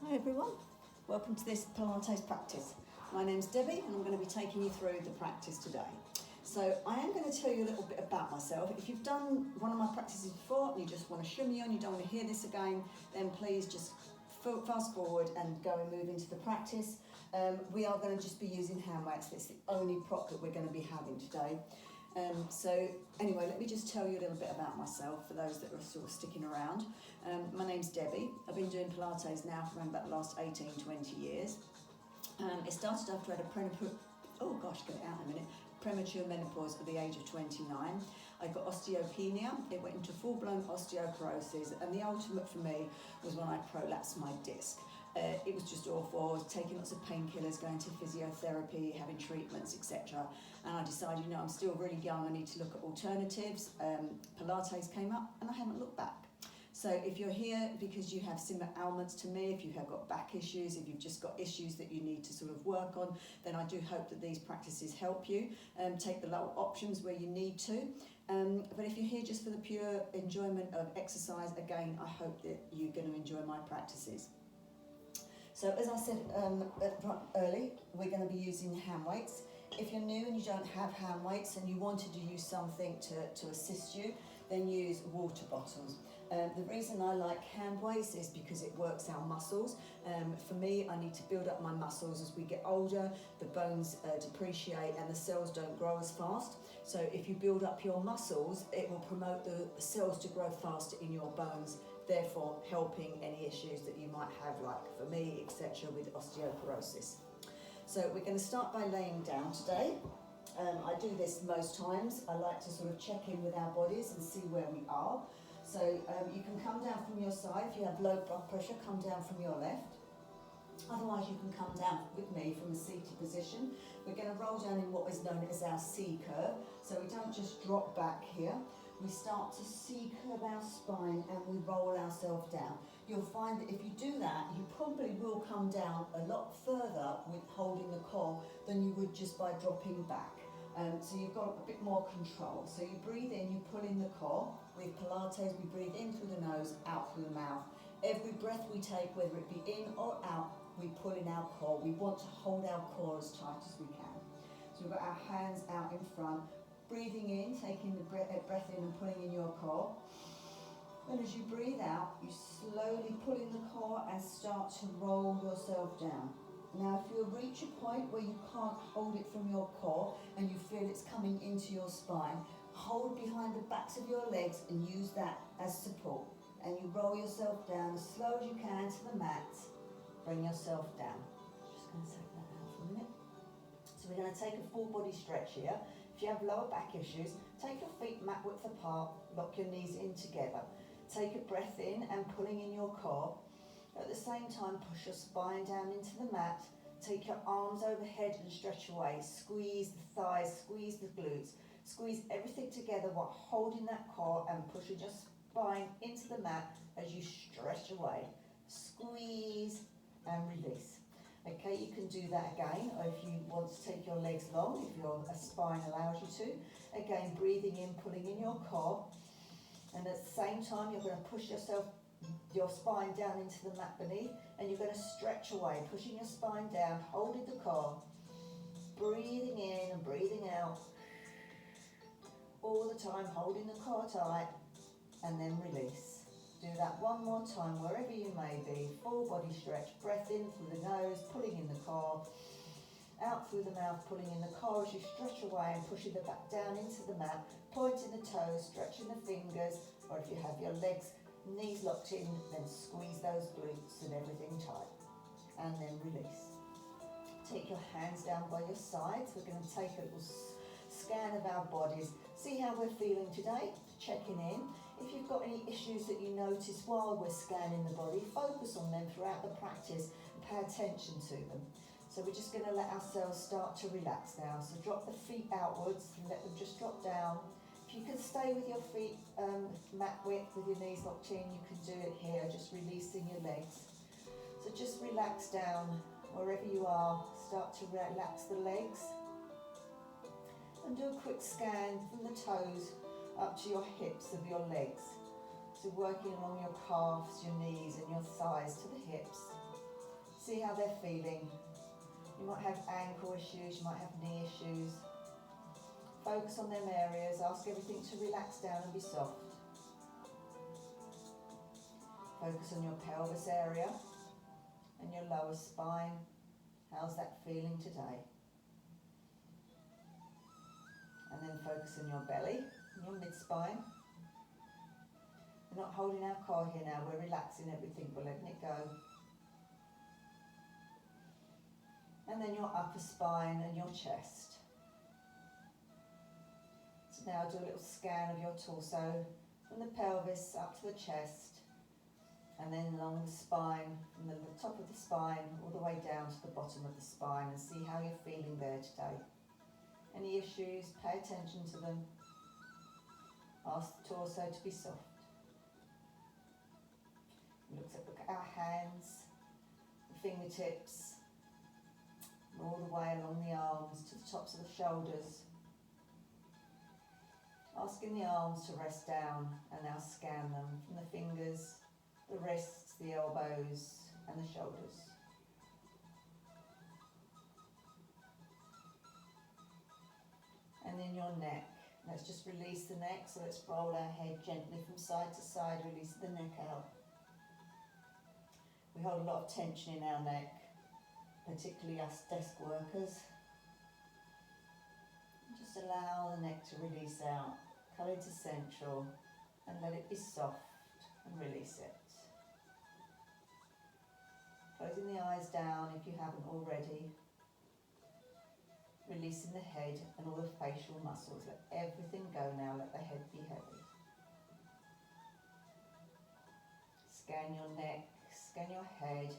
Hi everyone, welcome to this Pilates practice. My name's Debbie and I'm going to be taking you through the practice today. So I am going to tell you a little bit about myself. If you've done one of my practices before and you just want to shimmy on, you don't want to hear this again, then please just fast forward and go and move into the practice. We are going to just be using hand weights. That's the only prop that we're going to be having today. So anyway, let me just tell you a little bit about myself for those that are sort of sticking around. My name's Debbie. I've been doing Pilates now for around about the last 18-20 years. It started after I had a premature menopause at the age of 29. I got osteopenia. It went into full-blown osteoporosis, and the ultimate for me was when I prolapsed my disc. It was just awful. I was taking lots of painkillers, going to physiotherapy, having treatments, etc. And I decided, I'm still really young, I need to look at alternatives. Pilates came up and I haven't looked back. So if you're here because you have similar ailments to me, if you have got back issues, if you've just got issues that you need to sort of work on, then I do hope that these practices help you. Take the lower options where you need to. But if you're here just for the pure enjoyment of exercise, again, I hope that you're going to enjoy my practices. So as I said early, we're going to be using hand weights. If you're new and you don't have hand weights and you wanted to use something to assist you, then use water bottles. The reason I like hand weights is because it works our muscles. For me, I need to build up my muscles. As we get older, the bones depreciate and the cells don't grow as fast. So if you build up your muscles, it will promote the cells to grow faster in your bones, therefore helping any issues that you might have, like for me, etc., with osteoporosis. So we're going to start by laying down today. I do this most times. I like to sort of check in with our bodies and see where we are. So you can come down from your side. If you have low blood pressure, come down from your left. Otherwise, you can come down with me from a seated position. We're going to roll down in what is known as our C curve. So we don't just drop back here. We start to C curve our spine and we roll ourselves down. You'll find that if you do that, you probably will come down a lot further with holding the core than you would just by dropping back. So you've got a bit more control. So you breathe in, you pull in the core. With Pilates, we breathe in through the nose, out through the mouth. Every breath we take, whether it be in or out, we pull in our core. We want to hold our core as tight as we can. So we've got our hands out in front, breathing in, taking the breath in and pulling in your core. And as you breathe out, you slowly pull in the core and start to roll yourself down. Now, if you reach a point where you can't hold it from your core and you feel it's coming into your spine, hold behind the backs of your legs and use that as support. And you roll yourself down as slow as you can to the mat. Bring yourself down. Just going to take that out for a minute. So we're going to take a full body stretch here. If you have lower back issues, take your feet mat width apart, lock your knees in together. Take a breath in and pulling in your core. At the same time, push your spine down into the mat. Take your arms overhead and stretch away. Squeeze the thighs, squeeze the glutes. Squeeze everything together while holding that core and pushing your spine into the mat as you stretch away. Squeeze and release. Okay, you can do that again, or if you want to take your legs long, if your spine allows you to. Again, breathing in, pulling in your core. And at the same time, you're going to push your spine down into the mat beneath, and you're going to stretch away, pushing your spine down, holding the core, breathing in and breathing out, all the time holding the core tight, and then release. Do that one more time, wherever you may be. Full body stretch, breath in through the nose, pulling in the core, out through the mouth, pulling in the core as you stretch away and pushing the back down into the mat, pointing the toes, stretching the fingers, or if you have your legs, knees locked in, then squeeze those glutes and everything tight. And then release. Take your hands down by your sides. We're going to take a little scan of our bodies. See how we're feeling today, checking in. If you've got any issues that you notice while we're scanning the body, focus on them throughout the practice and pay attention to them. So we're just going to let ourselves start to relax now. So drop the feet outwards and let them just drop down. If you can stay with your feet mat width with your knees locked in, you can do it here, just releasing your legs. So just relax down wherever you are. Start to relax the legs. And do a quick scan from the toes up to your hips of your legs. So working along your calves, your knees and your thighs to the hips. see how they're feeling. You might have ankle issues, you might have knee issues. Focus on them areas, ask everything to relax down and be soft. Focus on your pelvis area and your lower spine. How's that feeling today? And then focus on your belly and your mid-spine. We're not holding our core here now, we're relaxing everything, we're letting it go. And then your upper spine and your chest. So now do a little scan of your torso from the pelvis up to the chest, and then along the spine, from the top of the spine all the way down to the bottom of the spine, and see how you're feeling there today. Any issues, pay attention to them. Ask the torso to be soft. Look at our hands, the fingertips, and all the way along the arms to the tops of the shoulders. Asking the arms to rest down, and now scan them from the fingers, the wrists, the elbows and the shoulders. And then your neck. Let's just release the neck, so let's roll our head gently from side to side, release the neck out. We hold a lot of tension in our neck, particularly us desk workers. Just allow the neck to release out, come into central and let it be soft and release it. Closing the eyes down if you haven't already. Releasing the head and all the facial muscles. Let everything go now, let the head be heavy. Scan your neck, scan your head.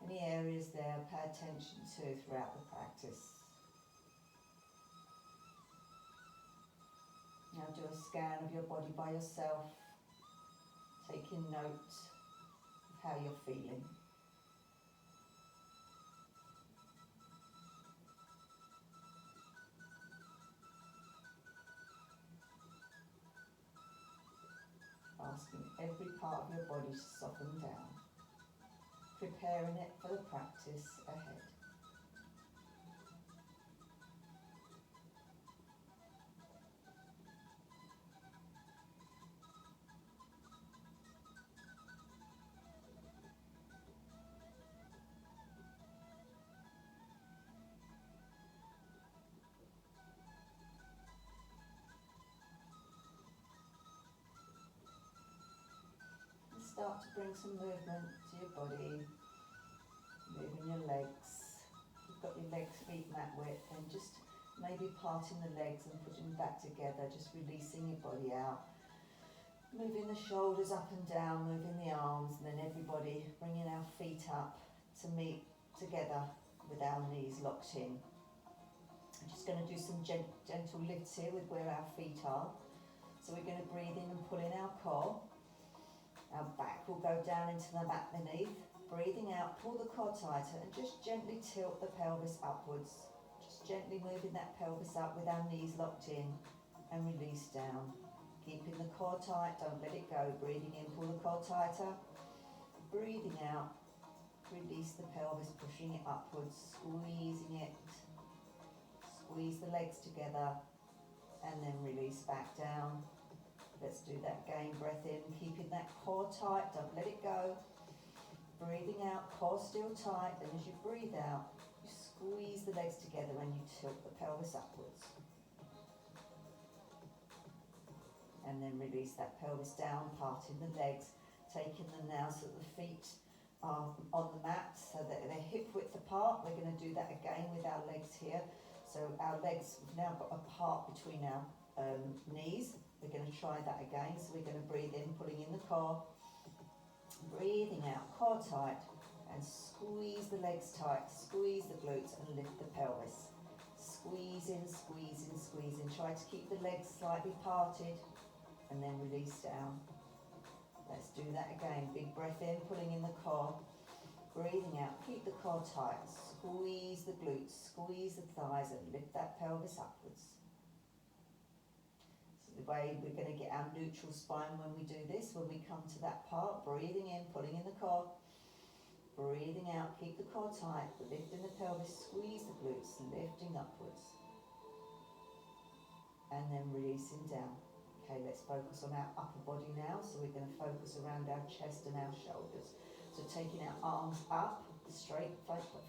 Any areas there, pay attention to throughout the practice. Now do a scan of your body by yourself, taking note of how you're feeling. Asking every part of your body to soften down, preparing it for the practice ahead. Start to bring some movement to your body, moving your legs. If you've got your legs, feet mat width, then just maybe parting the legs and putting them back together, just releasing your body out. Moving the shoulders up and down, moving the arms, and then everybody bringing our feet up to meet together with our knees locked in. I'm just going to do some gentle lifts here with where our feet are. So we're going to breathe in and pull in our core. Our back will go down into the mat beneath. Breathing out, pull the core tighter and just gently tilt the pelvis upwards. Just gently moving that pelvis up with our knees locked in and release down. Keeping the core tight, don't let it go. Breathing in, pull the core tighter. Breathing out, release the pelvis, pushing it upwards, squeezing it. Squeeze the legs together and then release back down. Let's do that again, breath in, keeping that core tight, don't let it go. Breathing out, core still tight, then as you breathe out, you squeeze the legs together and you tilt the pelvis upwards. And then release that pelvis down, parting the legs, taking them now so that the feet are on the mat, so that they're hip width apart. We're going to do that again with our legs here. So our legs, we've now got a part between our knees. We're going to try that again. So we're going to breathe in, pulling in the core. Breathing out, core tight, and squeeze the legs tight, squeeze the glutes and lift the pelvis. Squeeze in, squeeze in, squeeze in. Try to keep the legs slightly parted and then release down. Let's do that again. Big breath in, pulling in the core. Breathing out, keep the core tight, squeeze the glutes, squeeze the thighs and lift that pelvis upwards. The way we're going to get our neutral spine when we do this, when we come to that part, breathing in, pulling in the core, breathing out, keep the core tight, lifting the pelvis, squeeze the glutes, lifting upwards. And then releasing down. Okay, let's focus on our upper body now. So we're going to focus around our chest and our shoulders. So taking our arms up, straight,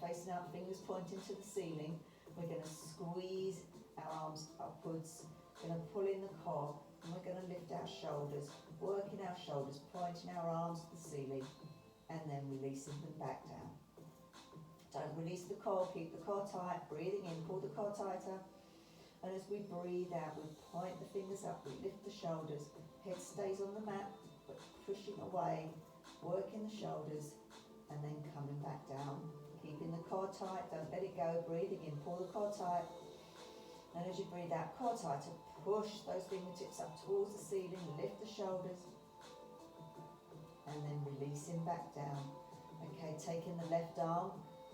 facing out, fingers pointing to the ceiling. We're going to squeeze our arms upwards. We're going to pull in the core, and we're going to lift our shoulders, working our shoulders, pointing our arms to the ceiling, and then releasing them back down. Don't release the core, keep the core tight, breathing in, pull the core tighter. And as we breathe out, we point the fingers up, we lift the shoulders, head stays on the mat, but pushing away, working the shoulders, and then coming back down. Keeping the core tight, don't let it go, breathing in, pull the core tight. And as you breathe out, core tighter, push those fingertips up towards the ceiling, lift the shoulders, and then releasing back down. Okay, taking the left arm,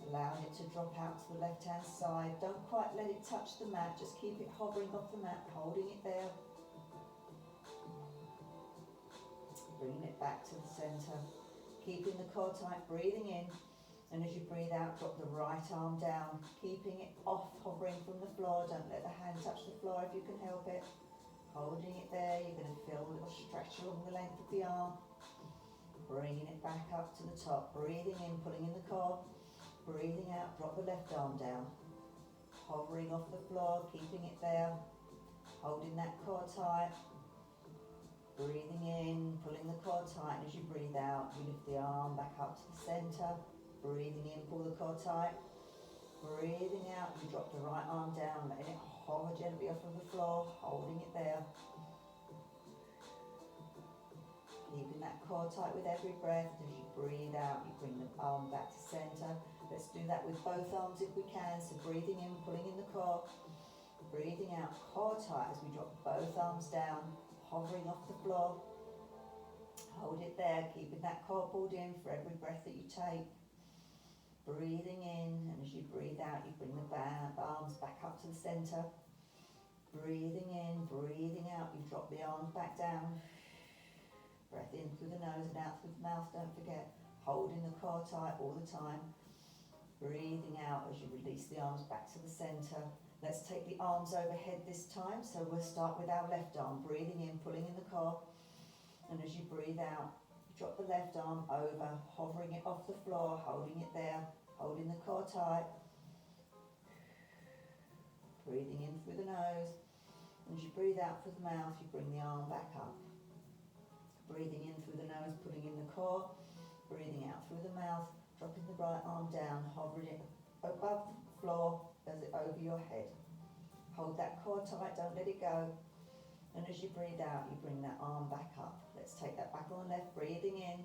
allowing it to drop out to the left-hand side. Don't quite let it touch the mat, just keep it hovering off the mat, holding it there. Bringing it back to the centre. Keeping the core tight, breathing in. And as you breathe out, drop the right arm down, keeping it off, hovering from the floor. Don't let the hand touch the floor if you can help it. Holding it there, you're going to feel a little stretch along the length of the arm. Bringing it back up to the top, breathing in, pulling in the core. Breathing out, drop the left arm down. Hovering off the floor, keeping it there. Holding that core tight. Breathing in, pulling the core tight. And as you breathe out, you lift the arm back up to the centre. Breathing in, pull the core tight. Breathing out, you drop the right arm down, letting it hover gently off of the floor, holding it there. Keeping that core tight with every breath. As you breathe out, you bring the arm back to centre. Let's do that with both arms if we can. So breathing in, pulling in the core. Breathing out, core tight as we drop both arms down, hovering off the floor. Hold it there, keeping that core pulled in for every breath that you take. Breathing in, and as you breathe out, you bring the arms back up to the centre. Breathing in, breathing out, you drop the arms back down. Breath in through the nose and out through the mouth, don't forget. Holding the core tight all the time. Breathing out as you release the arms back to the centre. Let's take the arms overhead this time. So we'll start with our left arm. Breathing in, pulling in the core. And as you breathe out, drop the left arm over, hovering it off the floor, holding it there, holding the core tight. Breathing in through the nose. And as you breathe out through the mouth, you bring the arm back up. Breathing in through the nose, pulling in the core. Breathing out through the mouth, dropping the right arm down, hovering it above the floor as it over your head. Hold that core tight, don't let it go. And as you breathe out, you bring that arm back up. Let's take that back on the left, breathing in,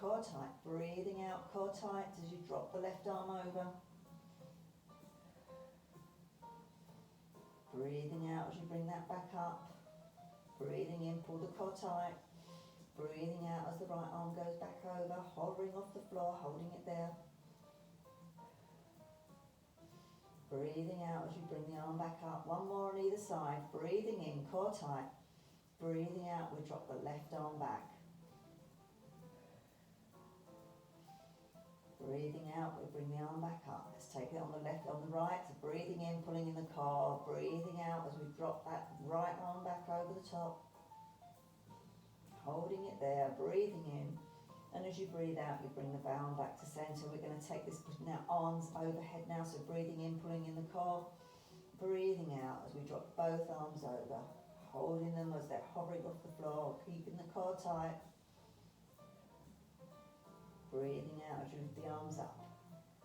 core tight, breathing out, core tight as you drop the left arm over. Breathing out as you bring that back up. Breathing in, pull the core tight. Breathing out as the right arm goes back over, hovering off the floor, holding it there. Breathing out as you bring the arm back up. One more on either side. Breathing in, core tight. Breathing out, we drop the left arm back. Breathing out, we bring the arm back up. Let's take it on the left, on the right. So breathing in, pulling in the core. Breathing out as we drop that right arm back over the top. Holding it there, breathing in. And as you breathe out, you bring the arm back to centre. We're going to take this, putting our arms overhead now. So breathing in, pulling in the core. Breathing out as we drop both arms over. Holding them as they're hovering off the floor, keeping the core tight. Breathing out as you lift the arms up.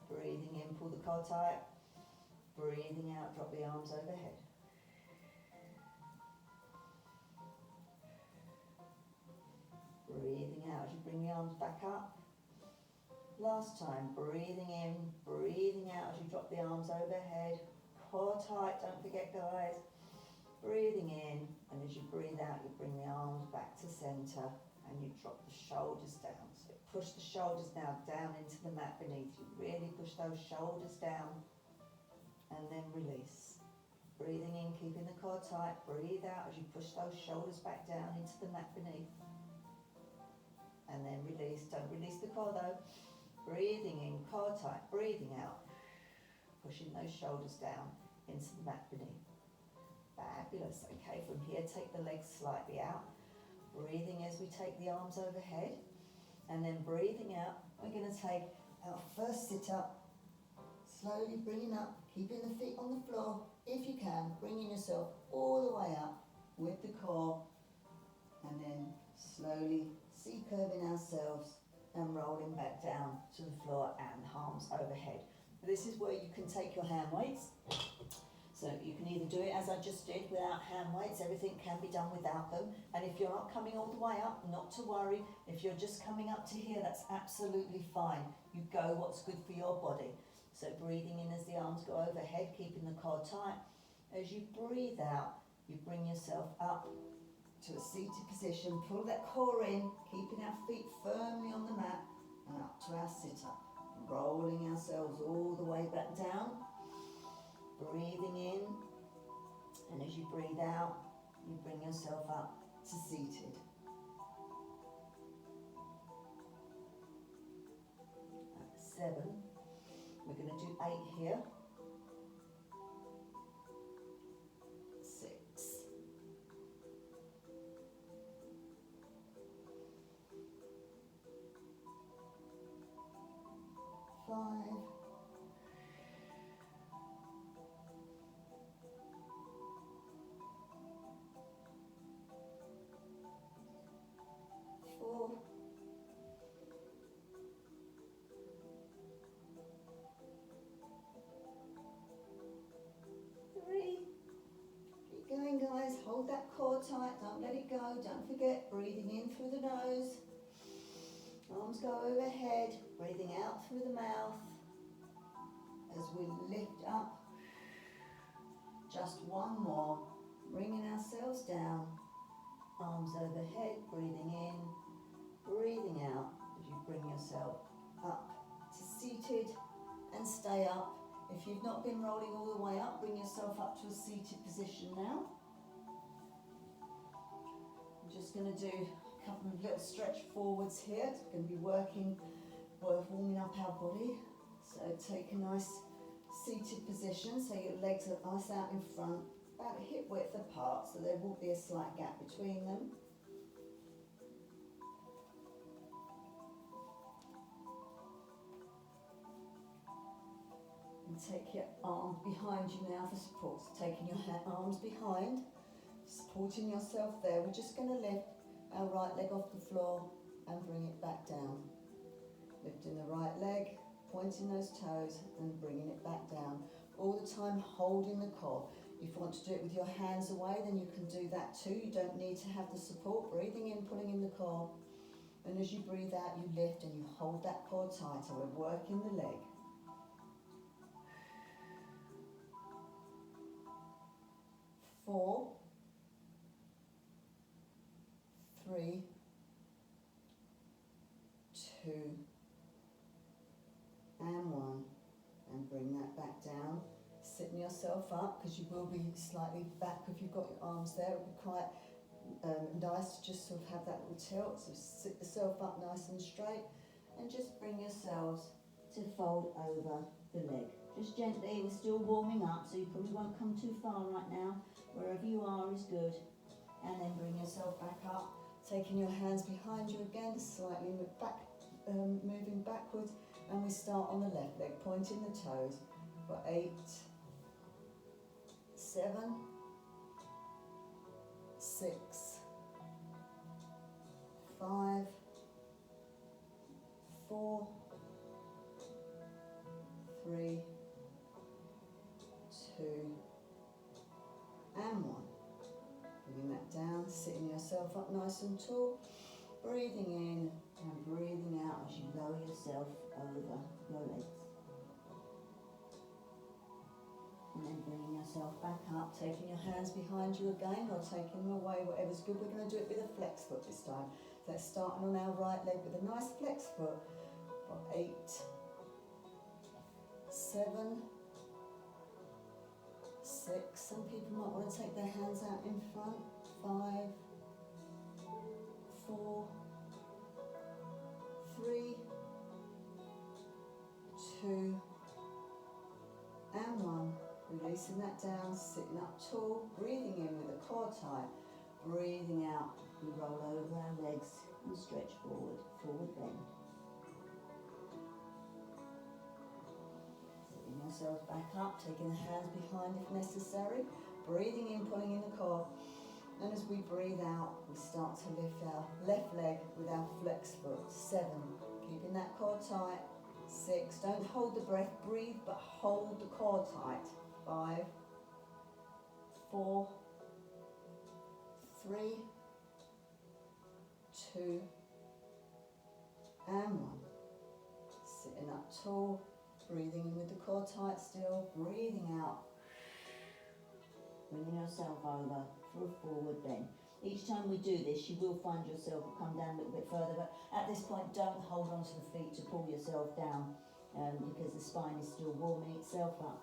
Breathing in, pull the core tight. Breathing out, drop the arms overhead. Breathing out as you bring the arms back up. Last time, breathing in, breathing out as you drop the arms overhead. Core tight, don't forget guys. Breathing in, and as you breathe out, you bring the arms back to centre and you drop the shoulders down. So push the shoulders now down into the mat beneath you. Really push those shoulders down and then release. Breathing in, keeping the core tight. Breathe out as you push those shoulders back down into the mat beneath. And then release. Don't release the core though. Breathing in, core tight, breathing out. Pushing those shoulders down into the mat beneath. Fabulous. Okay, from here take the legs slightly out. Breathing as we take the arms overhead. And then breathing out, we're going to take our first sit up. Slowly bringing up, keeping the feet on the floor if you can, bringing yourself all the way up with the core. And then slowly C-curving ourselves and rolling back down to the floor and arms overhead. This is where you can take your hand weights. So you can either do it as I just did without hand weights, everything can be done without them. And if you're not coming all the way up, not to worry. If you're just coming up to here, that's absolutely fine. You go what's good for your body. So breathing in as the arms go overhead, keeping the core tight. As you breathe out, you bring yourself up to a seated position, pull that core in, keeping our feet firmly on the mat, and up to our sit-up. Rolling ourselves all the way back down, breathing in, and as you breathe out, you bring yourself up to seated. That's 7. We're going to do 8 here. 6. 5. 4. 3. Keep going, guys. Hold that core tight. Don't let it go. Don't forget, breathing in through the nose. Arms go overhead. Breathing out through the mouth. As we lift up. Just one more. Bringing ourselves down. Arms overhead. Breathing in. Breathing out. As you bring yourself up to seated. And stay up. If you've not been rolling all the way up, bring yourself up to a seated position now. I'm just going to do a couple of little stretch forwards here. It's going to be working, warming up our body. So take a nice seated position, so your legs are nice out in front, about hip width apart, so there will be a slight gap between them. And take your arms behind you now for support. So taking your arms behind, supporting yourself there. We're just going to lift our right leg off the floor and bring it back down. Lifting the right leg, pointing those toes and bringing it back down. All the time holding the core. If you want to do it with your hands away, then you can do that too. You don't need to have the support. Breathing in, pulling in the core. And as you breathe out, you lift and you hold that core tighter. We're working the leg. 4, 3, 2, and 1. And bring that back down. Sitting yourself up, because you will be slightly back if you've got your arms there. It would be quite nice to just sort of have that little tilt. So sit yourself up nice and straight. And just bring yourselves to fold over the leg. Just gently, we're still warming up, so you probably won't come too far right now. Wherever you are is good. And then bring yourself back up, taking your hands behind you again, slightly moving backwards. And we start on the left leg, pointing the toes for 8, 7, 6, 5, 4, 3, 2, and 1. Bringing that down, sitting yourself up nice and tall, breathing in and breathing out as you lower yourself over your legs. And then bringing yourself back up, taking your hands behind you again or taking them away, whatever's good. We're going to do it with a flex foot this time. So let's start on our right leg with a nice flex foot for 8, 7, 6. Some people might want to take their hands out in front. 5, 4, 3, releasing that down, sitting up tall, breathing in with the core tight, breathing out, we roll over our legs and stretch forward, forward bend. Sitting yourselves back up, taking the hands behind if necessary, breathing in, pulling in the core. And as we breathe out, we start to lift our left leg with our flex foot. 7, keeping that core tight. 6, don't hold the breath, breathe, but hold the core tight. 5, 4, 3, 2, and 1. Sitting up tall, breathing in with the core tight still, breathing out. Bringing yourself over for a forward bend. Each time we do this, you will find yourself will come down a little bit further, but at this point, don't hold onto the feet to pull yourself down because the spine is still warming itself up.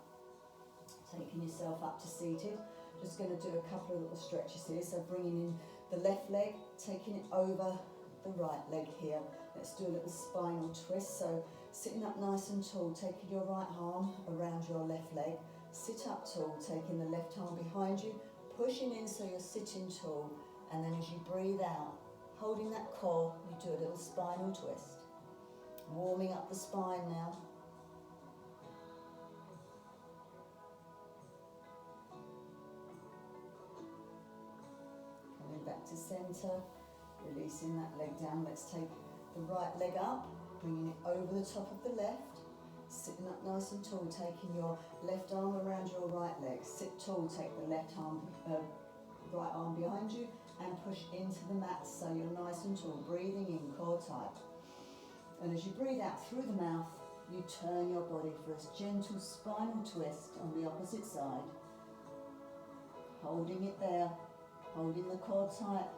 Taking yourself up to seated. Just going to do a couple of little stretches here. So bringing in the left leg, taking it over the right leg here. Let's do a little spinal twist. So sitting up nice and tall, taking your right arm around your left leg. Sit up tall, taking the left arm behind you, pushing in so you're sitting tall, and then as you breathe out, holding that core, you do a little spinal twist. Warming up the spine now. Coming back to centre, releasing that leg down. Let's take the right leg up, bringing it over the top of the left. Sitting up nice and tall, taking your left arm around your right leg. Sit tall, take the right arm behind you and push into the mat so you're nice and tall. Breathing in, core tight. And as you breathe out through the mouth, you turn your body for a gentle spinal twist on the opposite side. Holding it there, holding the core tight.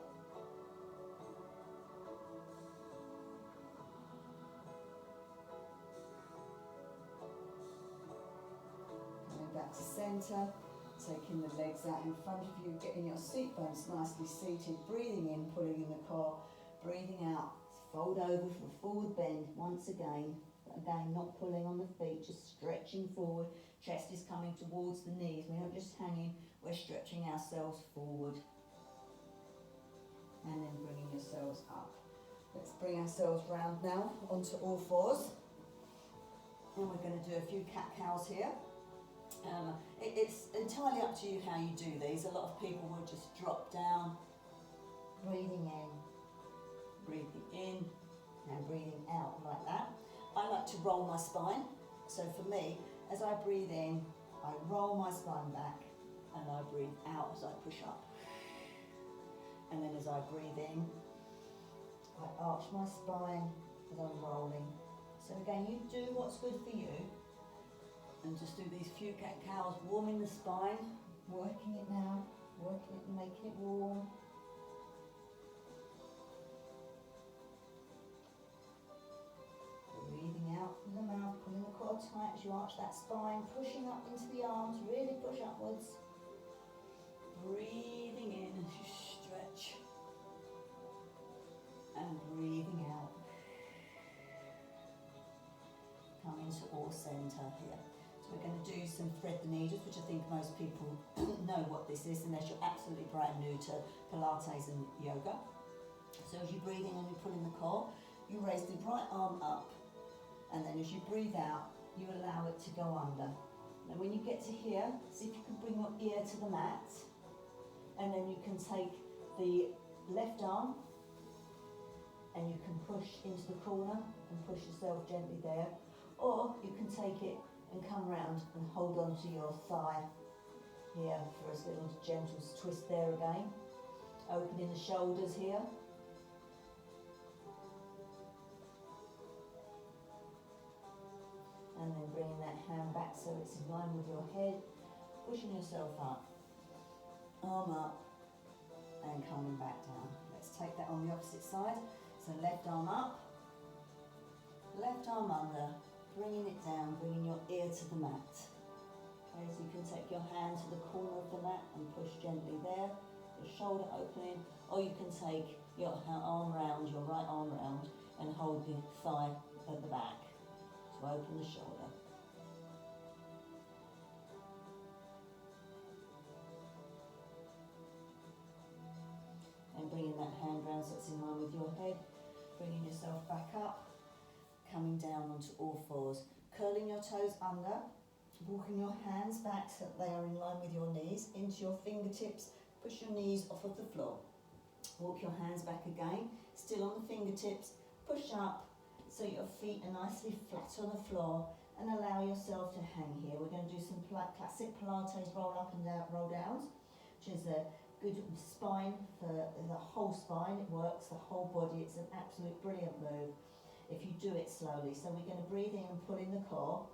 Back to centre, taking the legs out in front of you, getting your seat bones nicely seated, breathing in, pulling in the core, breathing out, fold over for a forward bend once again, but again not pulling on the feet, just stretching forward, chest is coming towards the knees, we're not just hanging, we're stretching ourselves forward, and then bringing yourselves up. Let's bring ourselves round now onto all fours, and we're going to do a few cat-cows here. It's entirely up to you how you do these. A lot of people will just drop down, breathing in and breathing out like that. I like to roll my spine. So for me, as I breathe in, I roll my spine back and I breathe out as I push up. And then as I breathe in, I arch my spine as I'm rolling. So again, you do what's good for you. And just do these few cat-cows, warming the spine, working it now, working it and making it warm. Breathing out from the mouth, pulling the core tight as you arch that spine, pushing up into the arms, really push upwards. Breathing in as you stretch. And breathing out. Coming to all centre here. So we're going to do some thread the needles, which I think most people know what this is, unless you're absolutely brand new to Pilates and yoga. So as you breathe in and you pull in the core, you raise the right arm up, and then as you breathe out, you allow it to go under. Now when you get to here, see if you can bring your ear to the mat, and then you can take the left arm, and you can push into the corner and push yourself gently there, or you can take it and come round and hold on to your thigh here for a little gentle twist there again. Opening the shoulders here. And then bringing that hand back so it's in line with your head. Pushing yourself up. Arm up and coming back down. Let's take that on the opposite side. So left arm up, left arm under. Bringing it down, bringing your ear to the mat. Okay, so you can take your hand to the corner of the mat and push gently there, your shoulder opening, or you can take your arm round, your right arm round, and hold the thigh at the back to open the shoulder. so it's in line with your head. Bringing yourself back up, coming down onto all fours, curling your toes under, walking your hands back so that they are in line with your knees, into your fingertips, push your knees off of the floor. Walk your hands back again, still on the fingertips, push up so your feet are nicely flat on the floor, and allow yourself to hang here. We're going to do some classic Pilates roll up and down, roll downs, which is a good spine for the whole spine. It works the whole body. It's an absolute brilliant move if you do it slowly. So we're going to breathe in and pull in the core,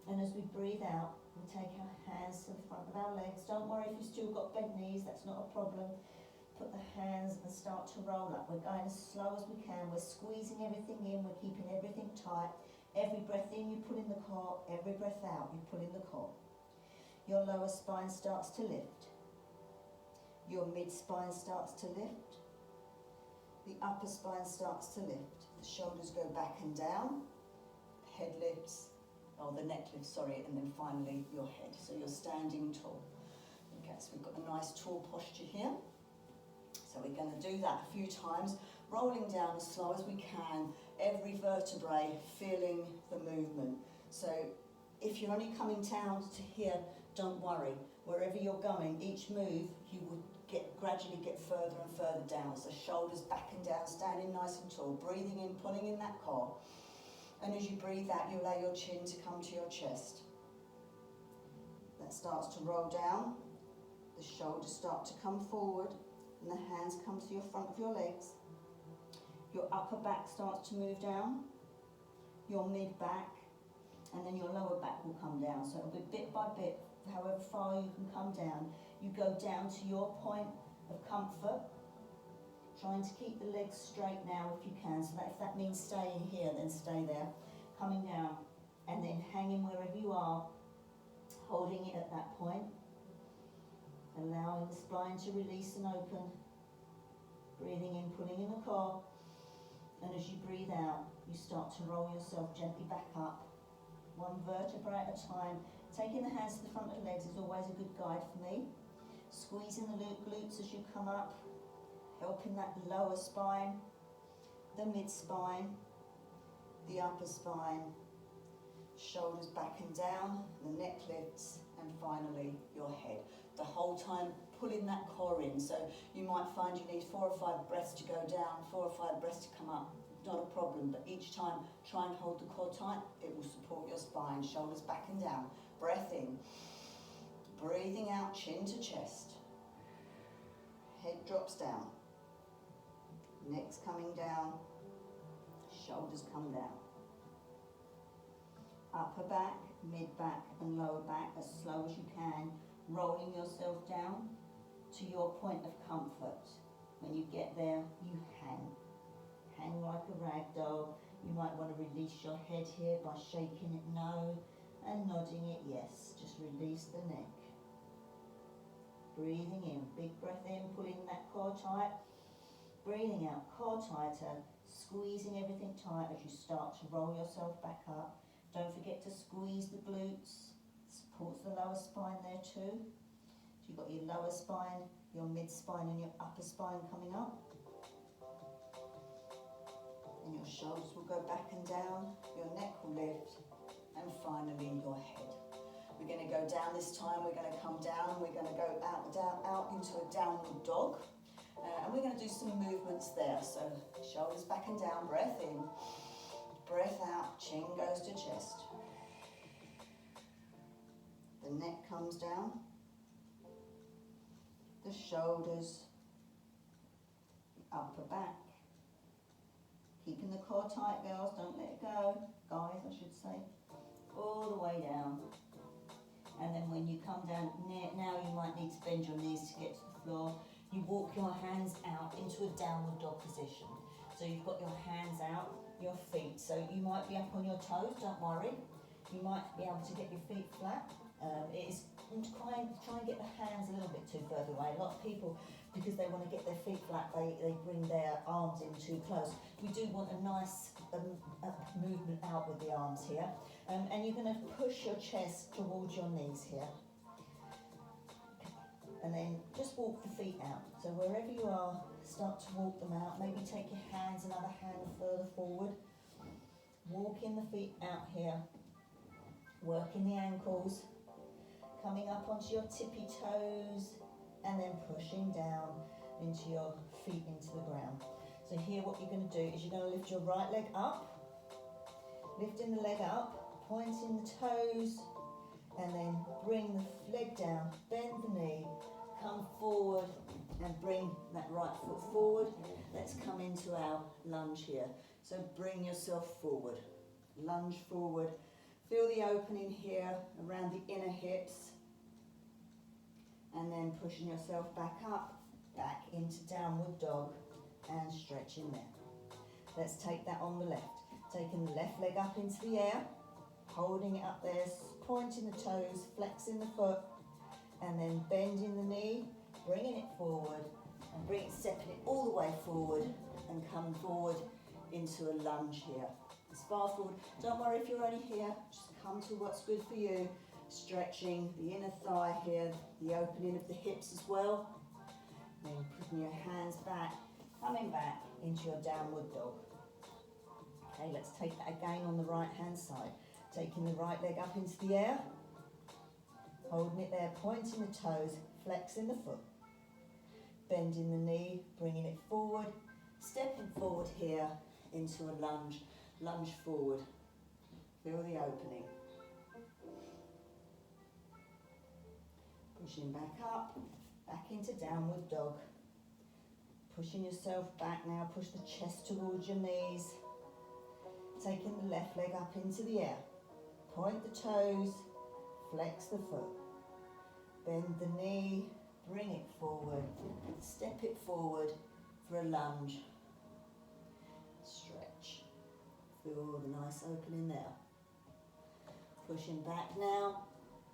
and as we breathe out, we take our hands to the front of our legs. Don't worry if you've still got bent knees, that's not a problem. Put the hands and start to roll up. We're going as slow as we can. We're squeezing everything in, we're keeping everything tight. Every breath in, you pull in the core. Every breath out, you pull in the core. Your lower spine starts to lift. Your mid-spine starts to lift. The upper spine starts to lift. The shoulders go back and down. Head lifts, or the neck lifts, sorry, and then finally your head. So you're standing tall. Okay, so we've got a nice tall posture here. So we're going to do that a few times, rolling down as slow as we can, every vertebrae feeling the movement. So if you're only coming down to here, don't worry. Wherever you're going, each move, you will gradually get further and further down. So shoulders back and down, standing nice and tall, breathing in, pulling in that core. And as you breathe out, you allow your chin to come to your chest. That starts to roll down. The shoulders start to come forward, and the hands come to your front of your legs. Your upper back starts to move down, your mid back, and then your lower back will come down. So it'll be bit by bit, however far you can come down. You go down to your point of comfort, trying to keep the legs straight now if you can, so that if that means staying here, then stay there. Coming down, and then hanging wherever you are, holding it at that point. Allowing the spine to release and open. Breathing in, pulling in the core. And as you breathe out, you start to roll yourself gently back up. One vertebra at a time. Taking the hands to the front of the legs is always a good guide for me. Squeezing the glutes as you come up. Helping that lower spine, the mid-spine, the upper spine. Shoulders back and down, the neck lifts, and finally your head. The whole time pulling that core in. So you might find you need 4 or 5 breaths to go down, 4 or 5 breaths to come up. Not a problem, but each time try and hold the core tight. It will support your spine. Shoulders back and down. Breath in. Breathing out, chin to chest. Head drops down. Neck's coming down. Shoulders come down. Upper back, mid back and lower back as slow as you can, rolling yourself down to your point of comfort. When you get there, you hang. Hang like a rag doll. You might want to release your head here by shaking it no and nodding it yes. Just release the neck. Breathing in, big breath in, pulling that core tight. Breathing out, core tighter, squeezing everything tight as you start to roll yourself back up. Don't forget to squeeze the glutes, supports the lower spine there too. So you've got your lower spine, your mid-spine and your upper spine coming up. And your shoulders will go back and down, your neck will lift, and finally your head. We're going to go down this time, we're going to come down, we're going to go out into a downward dog. And we're going to do some movements there. So shoulders back and down, breath in. Breath out, chin goes to chest. The neck comes down. The shoulders, the upper back. Keeping the core tight, girls, don't let it go. Guys, I should say. All the way down. And then when you come down, now you might need to bend your knees to get to the floor. You walk your hands out into a downward dog position. So you've got your hands out, your feet. So you might be up on your toes, don't worry. You might be able to get your feet flat. Try and get the hands a little bit too further away. A lot of people, because they want to get their feet flat, they bring their arms in too close. We do want a nice movement out with the arms here. And you're going to push your chest towards your knees here. and then just walk the feet out. So wherever you are, start to walk them out. Maybe take your hands another hand further forward. Walking the feet out here, working the ankles, coming up onto your tippy toes, and then pushing down into your feet into the ground. So here what you're going to do is you're going to lift your right leg up, lifting the leg up, pointing the toes, and then bring the leg down, bend the knee, come forward and bring that right foot forward. Let's come into our lunge here. So bring yourself forward, lunge forward. Feel the opening here around the inner hips, and then pushing yourself back up, back into downward dog, and stretching there. Let's take that on the left. Taking the left leg up into the air, holding it up there, pointing the toes, flexing the foot, and then bending the knee, bringing it forward, and stepping it all the way forward, and come forward into a lunge here. As far forward, don't worry if you're only here, just come to what's good for you. Stretching the inner thigh here, the opening of the hips as well. Then putting your hands back, coming back into your downward dog. Okay, let's take that again on the right hand side. Taking the right leg up into the air, holding it there, pointing the toes, flexing the foot, bending the knee, bringing it forward, stepping forward here into a lunge, lunge forward. Feel the opening. Pushing back up, back into downward dog. Pushing yourself back now, push the chest towards your knees. Taking the left leg up into the air. Point the toes, flex the foot. Bend the knee, bring it forward. Step it forward for a lunge. Stretch. Feel the nice opening there. Pushing back now,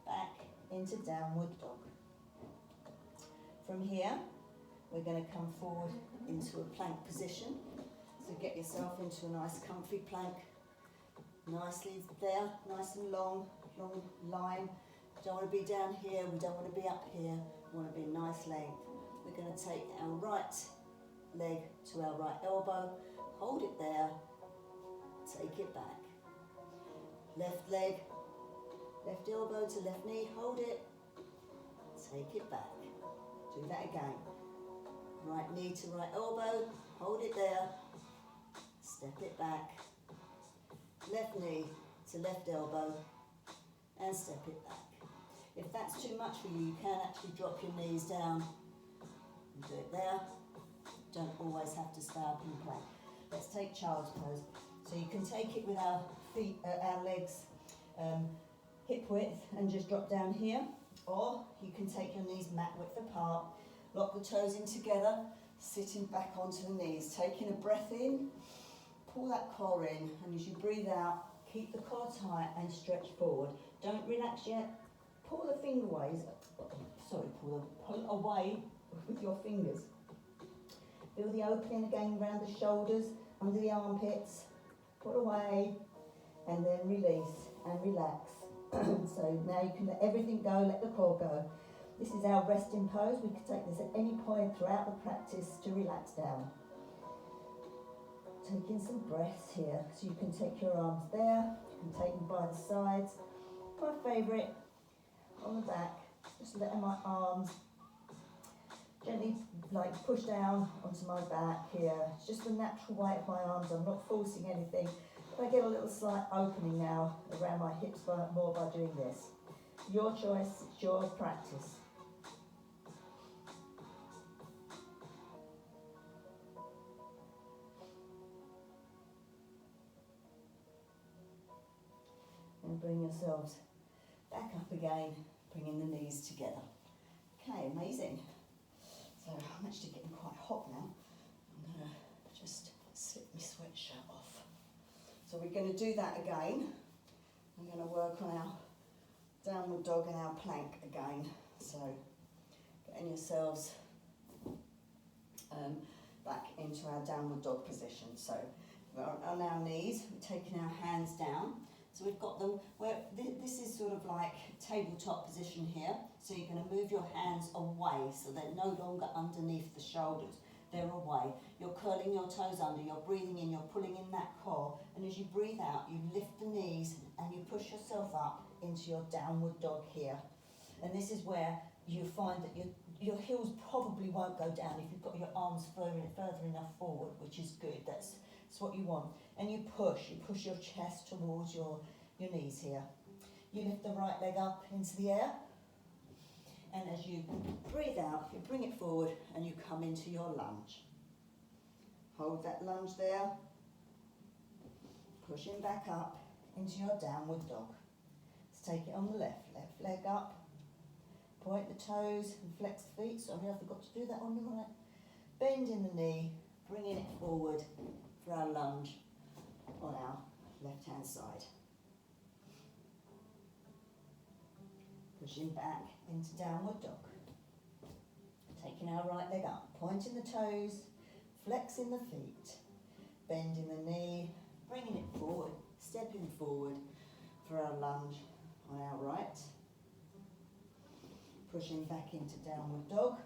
back into downward dog. From here, we're going to come forward into a plank position. So get yourself into a nice comfy plank. Nicely there, nice and long line. Don't want to be down here, we don't want to be up here. We want to be a nice length. We're going to take our right leg to our right elbow, hold it there, take it back. Left leg, left elbow to left knee, hold it, take it back. Do that again. Right knee to right elbow, hold it there, step it back. Left knee to left elbow, and step it back. If that's too much for you, you can actually drop your knees down and do it there. Don't always have to stay up in plank. Let's take child's pose. So you can take it with our feet, our legs hip width and just drop down here, or you can take your knees mat width apart, lock the toes in together, sitting back onto the knees, taking a breath in, pull that core in, and as you breathe out, keep the core tight and stretch forward. Don't relax yet. Pull the finger ways, pull away with your fingers. Feel the opening again around the shoulders, under the armpits. Pull away, and then release and relax. So now you can let everything go, let the core go. This is our resting pose. We can take this at any point throughout the practice to relax down. Taking some breaths here. So you can take your arms there, you can take them by the sides. My favourite, on the back, just letting my arms gently push down onto my back here. It's just the natural weight of my arms. I'm not forcing anything. But I get a little slight opening now around my hips more by doing this. Your choice, it's your practice. And bring yourselves back up again, bringing the knees together. Okay, amazing. So I'm actually getting quite hot now. I'm going to just slip my sweatshirt off. So we're going to do that again. I'm going to work on our downward dog and our plank again. So getting yourselves back into our downward dog position. So we're on our knees, we're taking our hands down. So we've got them where this is sort of like tabletop position here. So you're going to move your hands away so they're no longer underneath the shoulders. They're away. You're curling your toes under, you're breathing in, you're pulling in that core. And as you breathe out, you lift the knees and you push yourself up into your downward dog here. And this is where you find that your heels probably won't go down if you've got your arms further enough forward, which is good. That's what you want. And you push your chest towards your knees here. You lift the right leg up into the air. And as you breathe out, you bring it forward and you come into your lunge. Hold that lunge there. Pushing back up into your downward dog. Let's take it on the left leg up. Point the toes and flex the feet. Sorry, I forgot to do that on the right. Bend in the knee, bringing it forward for our lunge on our left-hand side. Pushing back into downward dog. Taking our right leg up, pointing the toes, flexing the feet, bending the knee, bringing it forward, stepping forward for our lunge on our right. Pushing back into downward dog.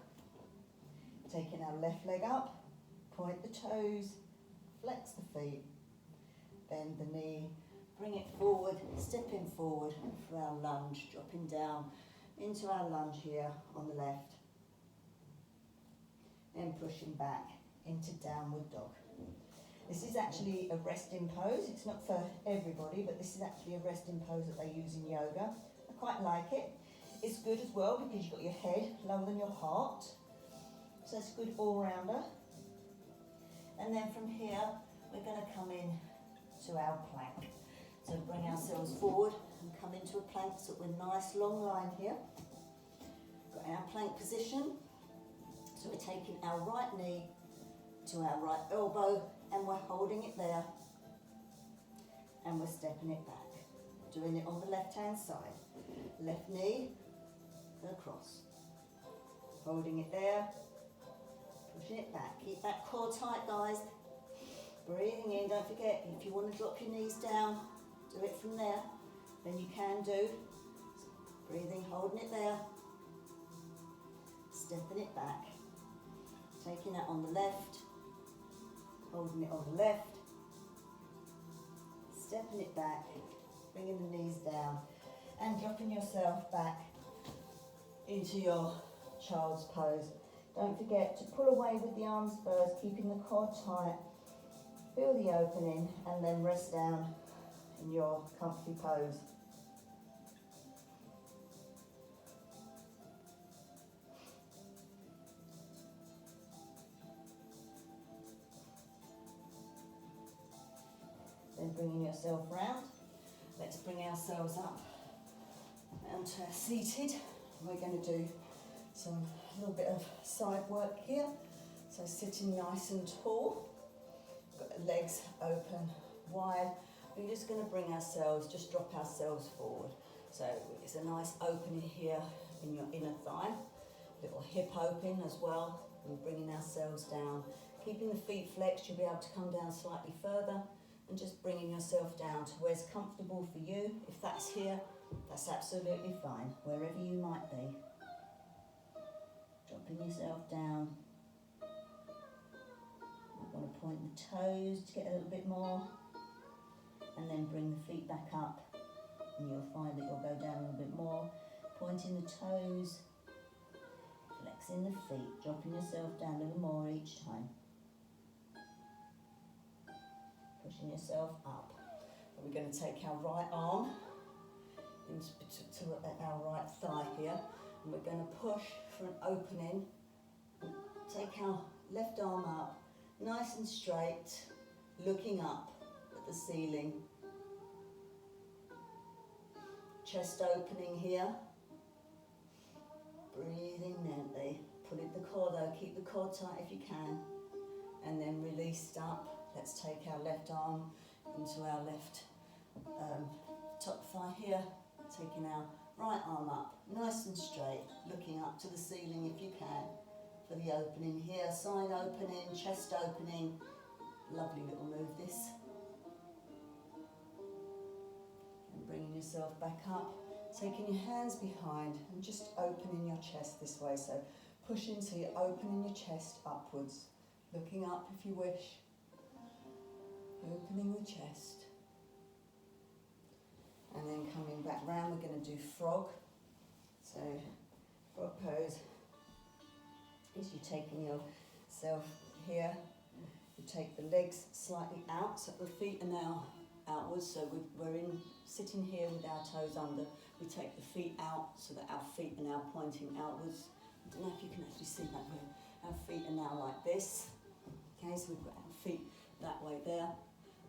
Taking our left leg up, point the toes, flex the feet, bend the knee, bring it forward, stepping forward for our lunge, dropping down into our lunge here on the left. And pushing back into downward dog. This is actually a resting pose. It's not for everybody, but this is actually a resting pose that they use in yoga. I quite like it. It's good as well because you've got your head lower than your heart. So it's good all-rounder. And then from here, we're going to come in to our plank. So bring ourselves forward and come into a plank so we're nice long line here. Got our plank position. So we're taking our right knee to our right elbow and we're holding it there and we're stepping it back. Doing it on the left-hand side. Left knee across. Holding it there. Pushing it back. Keep that core tight, guys. Breathing in. Don't forget, if you want to drop your knees down, do it from there. Then you can do. Breathing, holding it there. Stepping it back. Taking it on the left. Holding it on the left. Stepping it back. Bringing the knees down. And dropping yourself back into your child's pose. Don't forget to pull away with the arms first, keeping the core tight. Feel the opening and then rest down in your comfy pose. Then bringing yourself round. Let's bring ourselves up onto seated. We're going to do a little bit of side work here. So sitting nice and tall. Got the legs open wide. We're just going to bring ourselves, just drop ourselves forward. So it's a nice opening here in your inner thigh. Little hip open as well. We're bringing ourselves down. Keeping the feet flexed, you'll be able to come down slightly further. And just bringing yourself down to where's comfortable for you. If that's here, that's absolutely fine, wherever you might be. Dropping yourself down. You want to point the toes to get a little bit more. And then bring the feet back up. And you'll find that you'll go down a little bit more. Pointing the toes. Flexing the feet. Dropping yourself down a little more each time. Pushing yourself up. And we're going to take our right arm to our right thigh here, and we're going to push for an opening. Take our left arm up, nice and straight, looking up at the ceiling. Chest opening here. Breathing gently. Pull it the core though, keep the core tight if you can. And then released up. Let's take our left arm into our left top thigh here. Taking our right arm up, nice and straight, looking up to the ceiling if you can. For the opening here, side opening, chest opening. Lovely little move this. yourself back up, taking your hands behind and just opening your chest this way. So pushing so you're opening your chest upwards, looking up if you wish, opening the chest. And then coming back round, we're going to do frog. So frog pose is you taking yourself here, you take the legs slightly out, so the feet are now outwards, so we're sitting here with our toes under. We take the feet out so that our feet are now pointing outwards. I don't know if you can actually see that here. Our feet are now like this. Okay, so we've got our feet that way there,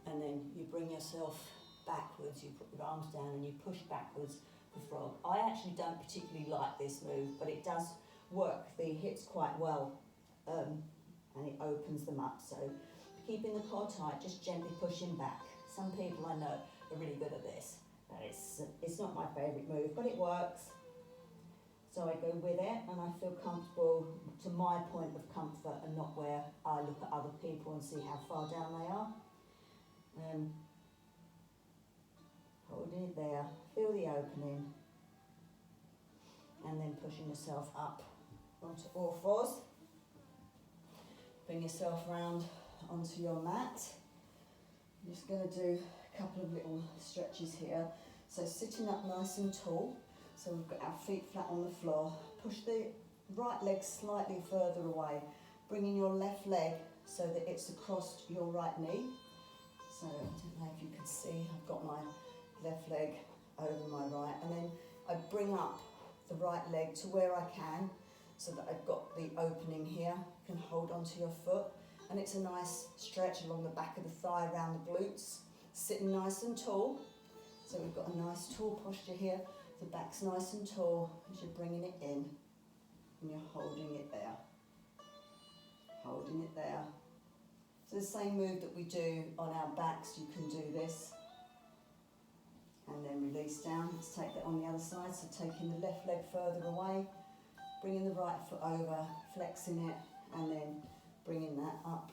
and then you bring yourself backwards, you put your arms down and you push backwards for frog. I actually don't particularly like this move, but it does work the hips quite well, and it opens them up. So keeping the core tight, just gently pushing back. Some people I know are really good at this, but it's not my favourite move, but it works. So I go with it and I feel comfortable to my point of comfort and not where I look at other people and see how far down they are. Holding it there, feel the opening, and then pushing yourself up onto all fours. Bring yourself round onto your mat. I'm just going to do a couple of little stretches here. So sitting up nice and tall, so we've got our feet flat on the floor. Push the right leg slightly further away, bringing your left leg so that it's across your right knee. So I don't know if you can see, I've got my left leg over my right, and then I bring up the right leg to where I can so that I've got the opening here. You can hold onto your foot, and it's a nice stretch along the back of the thigh, around the glutes, sitting nice and tall. So we've got a nice tall posture here, the back's nice and tall as you're bringing it in, and you're holding it there, holding it there. So the same move that we do on our backs, you can do this. And then release down. Let's take that on the other side. So taking the left leg further away, bringing the right foot over, flexing it, and then bringing that up.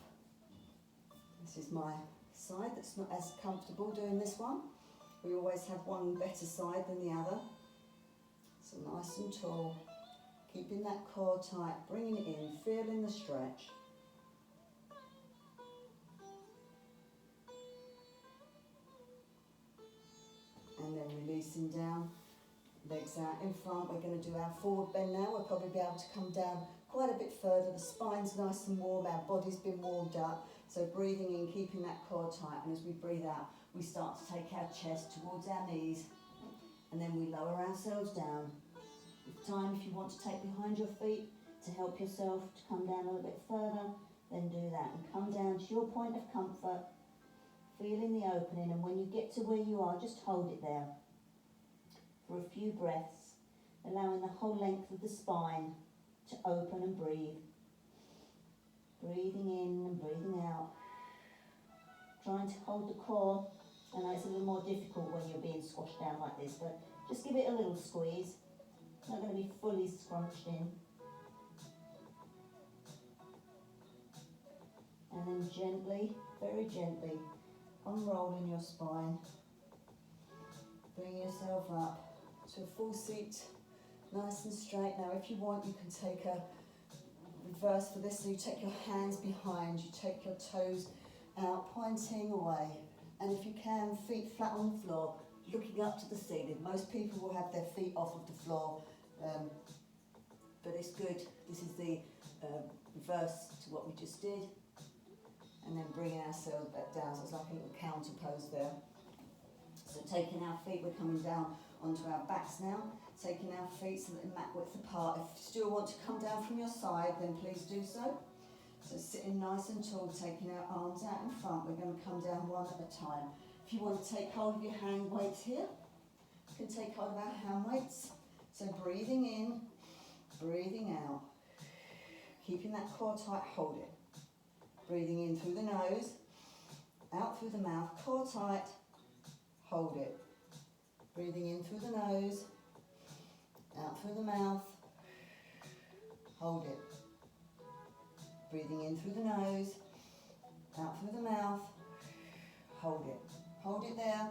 This is my side that's not as comfortable doing this one. We always have one better side than the other. So nice and tall, keeping that core tight, bringing it in, feeling the stretch. And then releasing down, legs out in front. We're going to do our forward bend now. We'll probably be able to come down quite a bit further. The spine's nice and warm, our body's been warmed up. So breathing in, keeping that core tight, and as we breathe out, we start to take our chest towards our knees, and then we lower ourselves down. With time, if you want to take behind your feet to help yourself to come down a little bit further, then do that, and come down to your point of comfort, feeling the opening, and when you get to where you are, just hold it there for a few breaths, allowing the whole length of the spine to open and breathe. Breathing in and breathing out. Trying to hold the core. I know it's a little more difficult when you're being squashed down like this, but just give it a little squeeze. It's not going to be fully scrunched in. And then gently, very gently, unrolling your spine. Bring yourself up to a full seat, nice and straight. Now if you want, you can take a reverse for this, so you take your hands behind, you take your toes out, pointing away, and if you can, feet flat on the floor, looking up to the ceiling. Most people will have their feet off of the floor, but it's good. This is the reverse to what we just did, and then bringing ourselves back down, so it's like a little counter pose there. So taking our feet, we're coming down onto our backs now, taking our feet so that they're mat width apart. If you still want to come down from your side, then please do so. So sitting nice and tall, taking our arms out in front, we're going to come down one at a time. If you want to take hold of your hand weights here, you can take hold of our hand weights. So breathing in, breathing out, keeping that core tight, hold it. Breathing in through the nose, out through the mouth, core tight, hold it. Breathing in through the nose, out through the mouth, hold it. Breathing in through the nose, out through the mouth, hold it. Hold it there,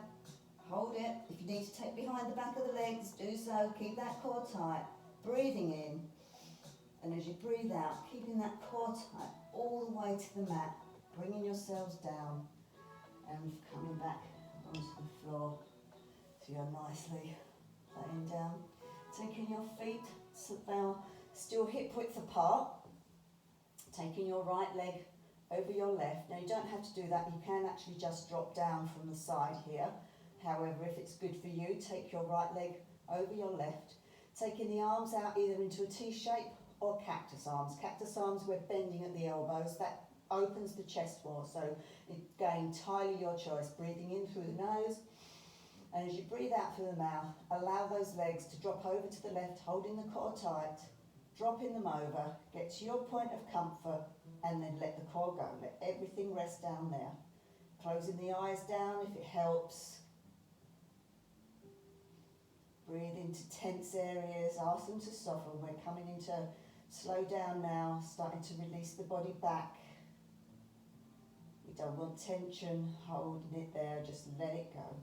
hold it. If you need to take behind the back of the legs, do so. Keep that core tight. Breathing in. And as you breathe out, keeping that core tight all the way to the mat. Bringing yourselves down and coming back onto the floor. So you're nicely laying down. Taking your feet so they're still hip width apart. Taking your right leg over your left. Now you don't have to do that, you can actually just drop down from the side here. However, if it's good for you, take your right leg over your left. Taking the arms out either into a T shape or cactus arms. Cactus arms, we're bending at the elbows. That opens the chest more, so again, entirely your choice. Breathing in through the nose, and as you breathe out through the mouth, allow those legs to drop over to the left, holding the core tight, dropping them over, get to your point of comfort, and then let the core go. Let everything rest down there. Closing the eyes down if it helps. Breathe into tense areas, ask them to soften. We're coming into slow down now, starting to release the body back. We don't want tension, holding it there, just let it go.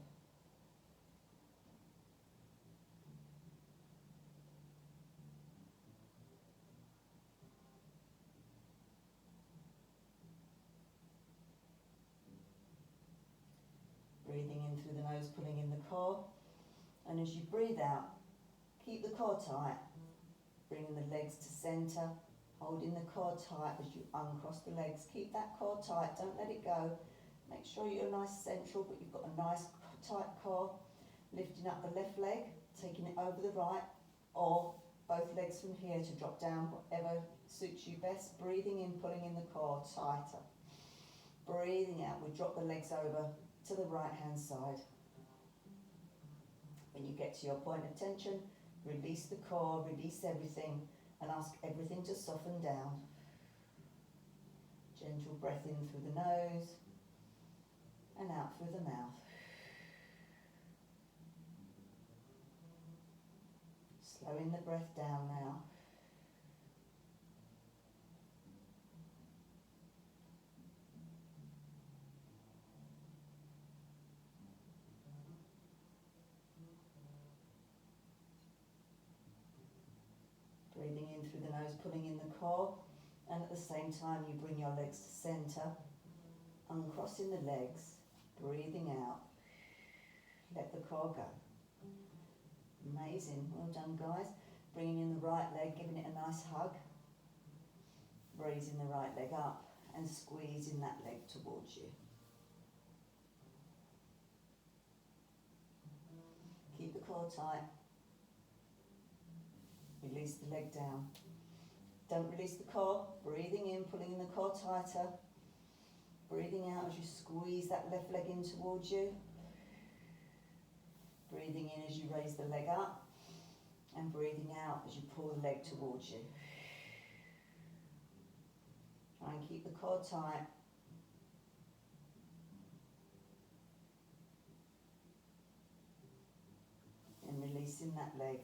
Breathing in through the nose, pulling in the core. And as you breathe out, keep the core tight, bringing the legs to centre, holding the core tight as you uncross the legs. Keep that core tight, don't let it go. Make sure you're nice central, but you've got a nice tight core. Lifting up the left leg, taking it over the right, or both legs from here to drop down, whatever suits you best. Breathing in, pulling in the core tighter. Breathing out, we drop the legs over to the right hand side. When you get to your point of tension, release the core, release everything, and ask everything to soften down. Gentle breath in through the nose and out through the mouth. Slowing the breath down now. Breathing in through the nose, pulling in the core, and at the same time you bring your legs to centre, uncrossing the legs, breathing out, let the core go. Amazing, well done guys. Bringing in the right leg, giving it a nice hug, raising the right leg up and squeezing that leg towards you. Keep the core tight. Release the leg down. Don't release the core. Breathing in, pulling in the core tighter. Breathing out as you squeeze that left leg in towards you. Breathing in as you raise the leg up. And breathing out as you pull the leg towards you. Try and keep the core tight. And releasing that leg.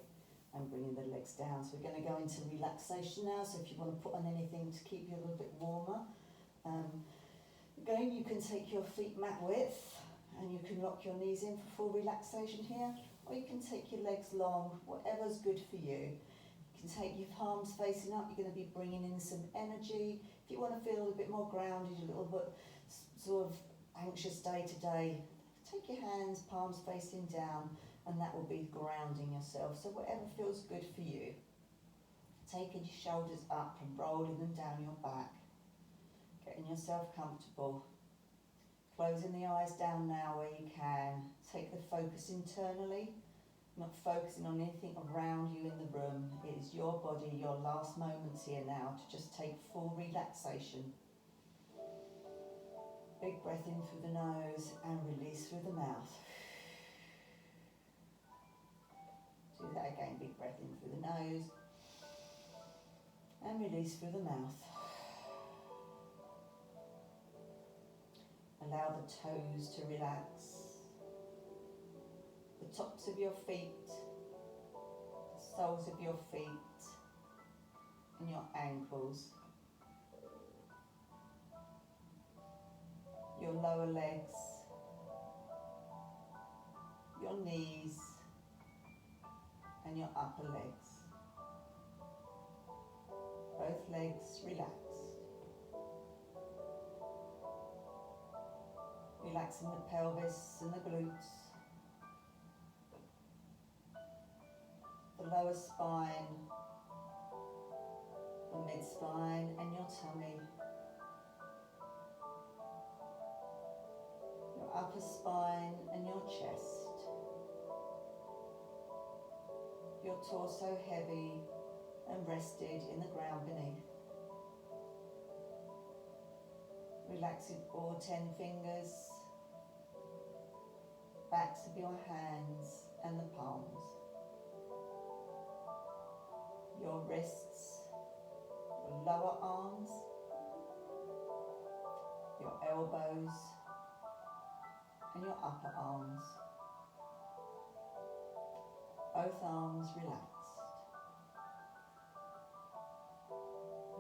And bringing the legs down. So we're going to go into relaxation now. So if you want to put on anything to keep you a little bit warmer. Again, you can take your feet mat width and you can lock your knees in for full relaxation here. Or you can take your legs long, whatever's good for you. You can take your palms facing up. You're going to be bringing in some energy. If you want to feel a bit more grounded, a little bit sort of anxious day to day, take your hands, palms facing down. And that will be grounding yourself. So whatever feels good for you. Taking your shoulders up and rolling them down your back. Getting yourself comfortable. Closing the eyes down now where you can. Take the focus internally. Not focusing on anything around you in the room. It is your body, your last moments here now to just take full relaxation. Big breath in through the nose and release through the mouth. Do that again, big breath in through the nose and release through the mouth. Allow the toes to relax, the tops of your feet, the soles of your feet and your ankles, your lower legs, your your knees and your upper legs. Both legs relaxed. Relaxing the pelvis and the glutes, the lower spine, the mid-spine and your tummy, your upper spine and your chest, your torso heavy and rested in the ground beneath. Relaxing all 10 fingers, backs of your hands and the palms, your wrists, your lower arms, your elbows and your upper arms. Both arms relaxed.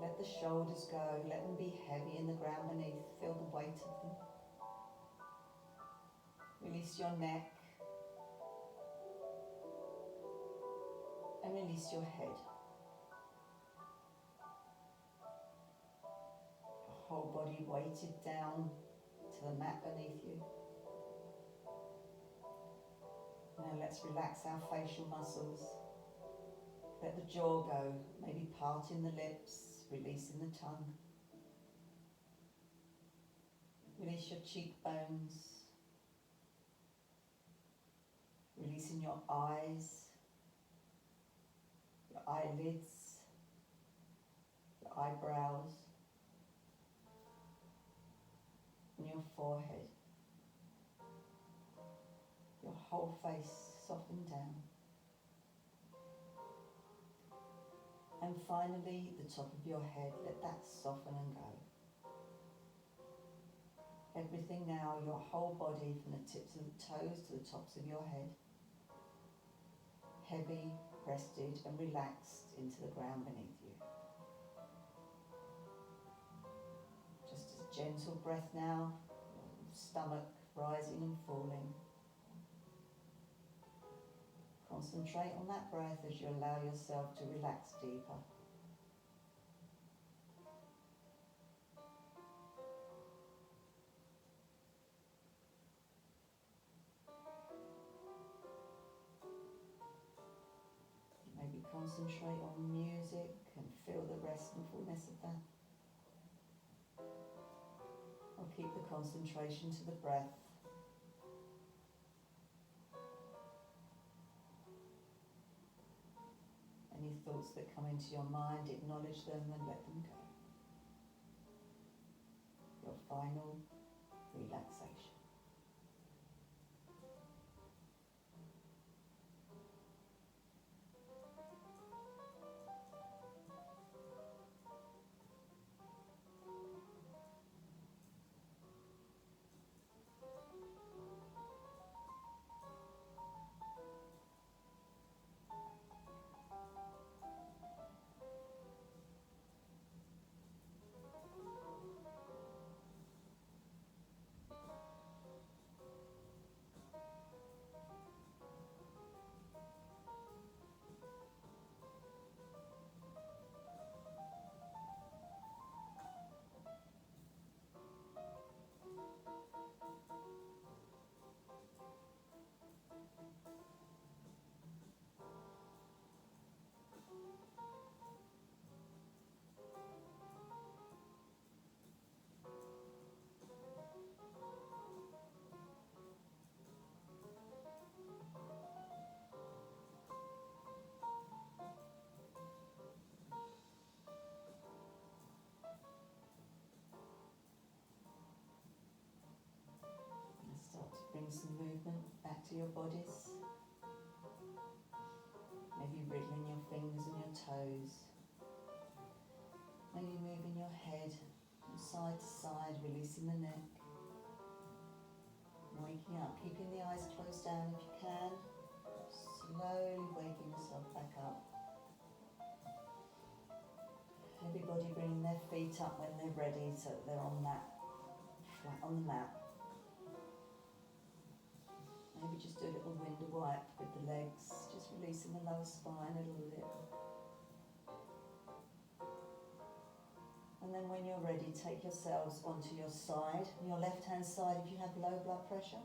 Let the shoulders go, let them be heavy in the ground beneath, feel the weight of them. Release your neck and release your head. Your whole body weighted down to the mat beneath you. Now let's relax our facial muscles. Let the jaw go, maybe parting the lips, releasing the tongue. Release your cheekbones. Releasing your eyes, your eyelids, your eyebrows, and your forehead. Your whole face soften down. And finally, the top of your head, let that soften and go. Everything now, your whole body from the tips of the toes to the tops of your head. Heavy, rested and relaxed into the ground beneath you. Just a gentle breath now, stomach rising and falling. Concentrate on that breath as you allow yourself to relax deeper. Maybe concentrate on music and feel the restfulness of that. Or keep the concentration to the breath. Any thoughts that come into your mind, acknowledge them and let them go. Your final relaxation. Bring some movement back to your bodies. Maybe wriggling your fingers and your toes. Maybe moving your head from side to side, releasing the neck. Waking up, keeping the eyes closed down if you can. Slowly waking yourself back up. Everybody bringing their feet up when they're ready so that they're on that, flat on the mat. Maybe just do a little window tight with the legs, just releasing the lower spine a little bit. And then when you're ready, take yourselves onto your side, on your left-hand side if you have low blood pressure.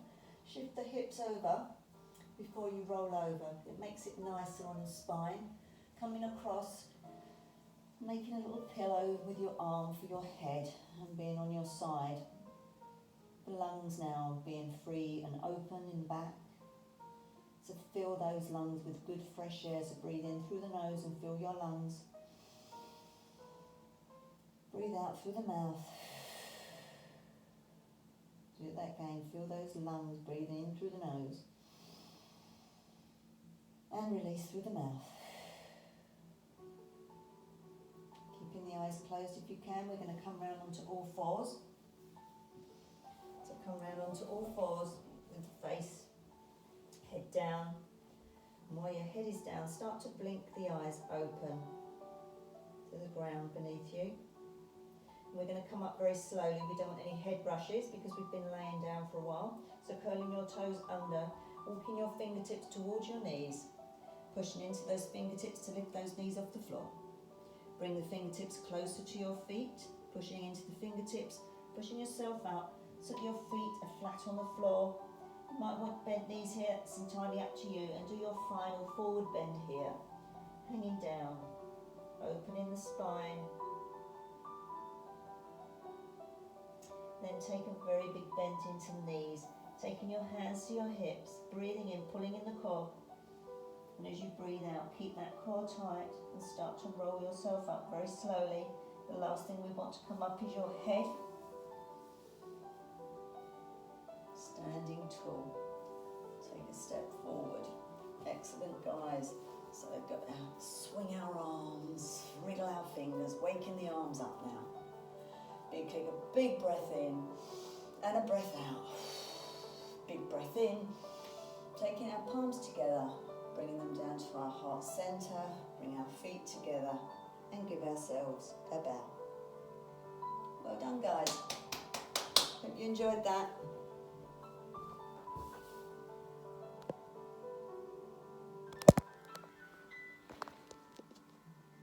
Shift the hips over before you roll over. It makes it nicer on the spine. Coming across, making a little pillow with your arm for your head and being on your side. The lungs now being free and open in the back. So fill those lungs with good fresh air. So breathe in through the nose and fill your lungs. Breathe out through the mouth. Do that again. Fill those lungs. Breathe in through the nose. And release through the mouth. Keeping the eyes closed if you can. We're going to come round onto all fours. So come round onto all fours with the face, head down. And while your head is down, start to blink the eyes open to the ground beneath you. And we're going to come up very slowly. We don't want any head brushes because we've been laying down for a while. So curling your toes under, walking your fingertips towards your knees, pushing into those fingertips to lift those knees off the floor. Bring the fingertips closer to your feet, pushing into the fingertips, pushing yourself up so that your feet are flat on the floor. You might want bent knees here, it's entirely up to you, and do your final forward bend here, hanging down, opening the spine. Then take a very big bend into the knees, taking your hands to your hips, breathing in, pulling in the core. And as you breathe out, keep that core tight and start to roll yourself up very slowly. The last thing we want to come up is your head. Standing tall. Take a step forward. Excellent, guys. So go out, swing our arms, wriggle our fingers, waking the arms up now. Take a big breath in and a breath out. Big breath in, taking our palms together, bringing them down to our heart center, bring our feet together and give ourselves a bow. Well done, guys. Hope you enjoyed that.